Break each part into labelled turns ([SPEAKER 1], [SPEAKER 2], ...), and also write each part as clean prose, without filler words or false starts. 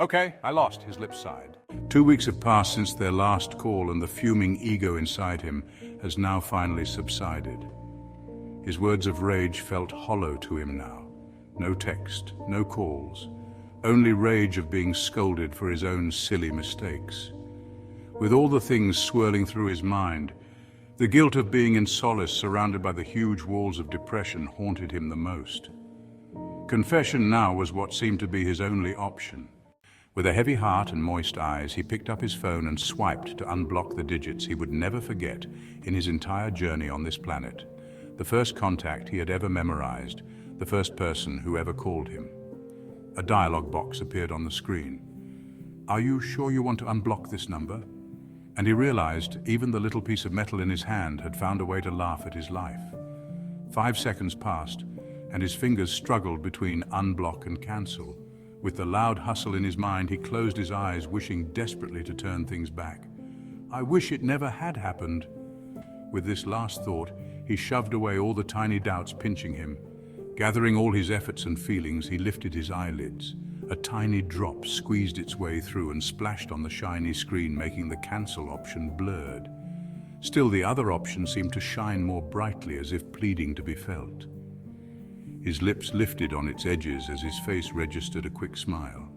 [SPEAKER 1] Okay, I lost, his lips sighed. 2 weeks have passed since their last call, and the fuming ego inside him has now finally subsided. His words of rage felt hollow to him now. No text, no calls, only rage of being scolded for his own silly mistakes. With all the things swirling through his mind, the guilt of being in solace surrounded by the huge walls of depression haunted him the most. Confession now was what seemed to be his only option. With a heavy heart and moist eyes, he picked up his phone and swiped to unblock the digits he would never forget in his entire journey on this planet. The first contact he had ever memorized, the first person who ever called him. A dialogue box appeared on the screen. "Are you sure you want to unblock this number?" And he realized even the little piece of metal in his hand had found a way to laugh at his life. 5 seconds passed, and his fingers struggled between unblock and cancel. With the loud hustle in his mind, he closed his eyes, wishing desperately to turn things back. "I wish it never had happened." With this last thought, he shoved away all the tiny doubts pinching him. Gathering all his efforts and feelings, he lifted his eyelids. A tiny drop squeezed its way through and splashed on the shiny screen, making the cancel option blurred. Still, the other option seemed to shine more brightly, as if pleading to be felt. His lips lifted on its edges as his face registered a quick smile.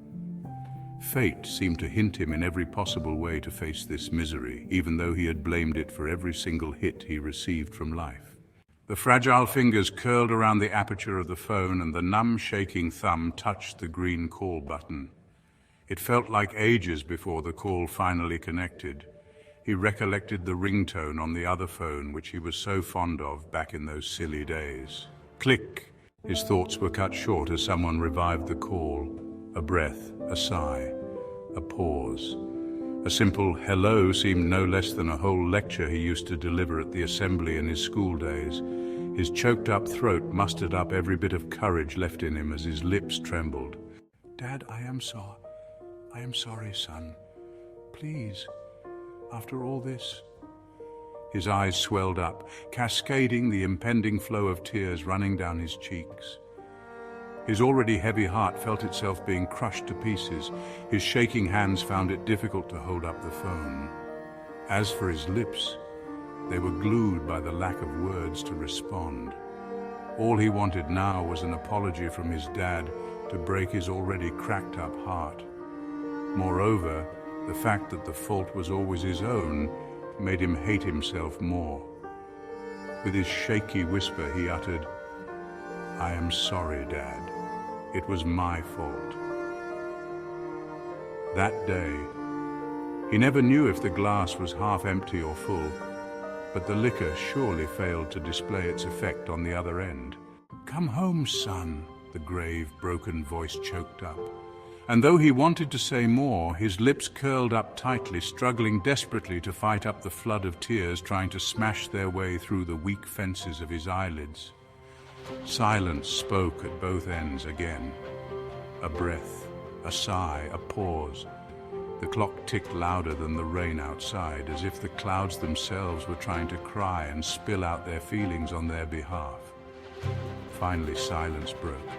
[SPEAKER 1] Fate seemed to hint him in every possible way to face this misery, even though he had blamed it for every single hit he received from life. The fragile fingers curled around the aperture of the phone, and the numb, shaking thumb touched the green call button. It felt like ages before the call finally connected. He recollected the ringtone on the other phone, which he was so fond of back in those silly days. Click! His thoughts were cut short as someone revived the call. A breath, a sigh, a pause. A simple hello seemed no less than a whole lecture he used to deliver at the assembly in his school days. His choked-up throat mustered up every bit of courage left in him as his lips trembled. "Dad, I am sorry, son. Please, after all this..." His eyes swelled up, cascading, the impending flow of tears running down his cheeks. His already heavy heart felt itself being crushed to pieces. His shaking hands found it difficult to hold up the phone. As for his lips, they were glued by the lack of words to respond. All he wanted now was an apology from his dad to break his already cracked-up heart. Moreover, the fact that the fault was always his own made him hate himself more. With his shaky whisper, he uttered, "I am sorry, Dad. It was my fault." That day, he never knew if the glass was half empty or full, but the liquor surely failed to display its effect on the other end. "Come home, son," the grave, broken voice choked up. And though he wanted to say more, his lips curled up tightly, struggling desperately to fight up the flood of tears trying to smash their way through the weak fences of his eyelids. Silence spoke at both ends again. A breath, a sigh, a pause. The clock ticked louder than the rain outside, as if the clouds themselves were trying to cry and spill out their feelings on their behalf. Finally, silence broke.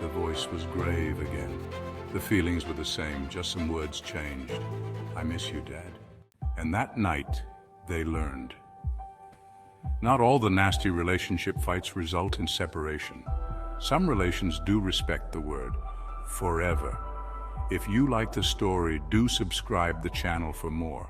[SPEAKER 1] The voice was grave again. The feelings were the same, just some words changed. "I miss you, Dad." And that night, they learned. Not all the nasty relationship fights result in separation. Some relations do respect the word forever. If you like the story, do subscribe the channel for more.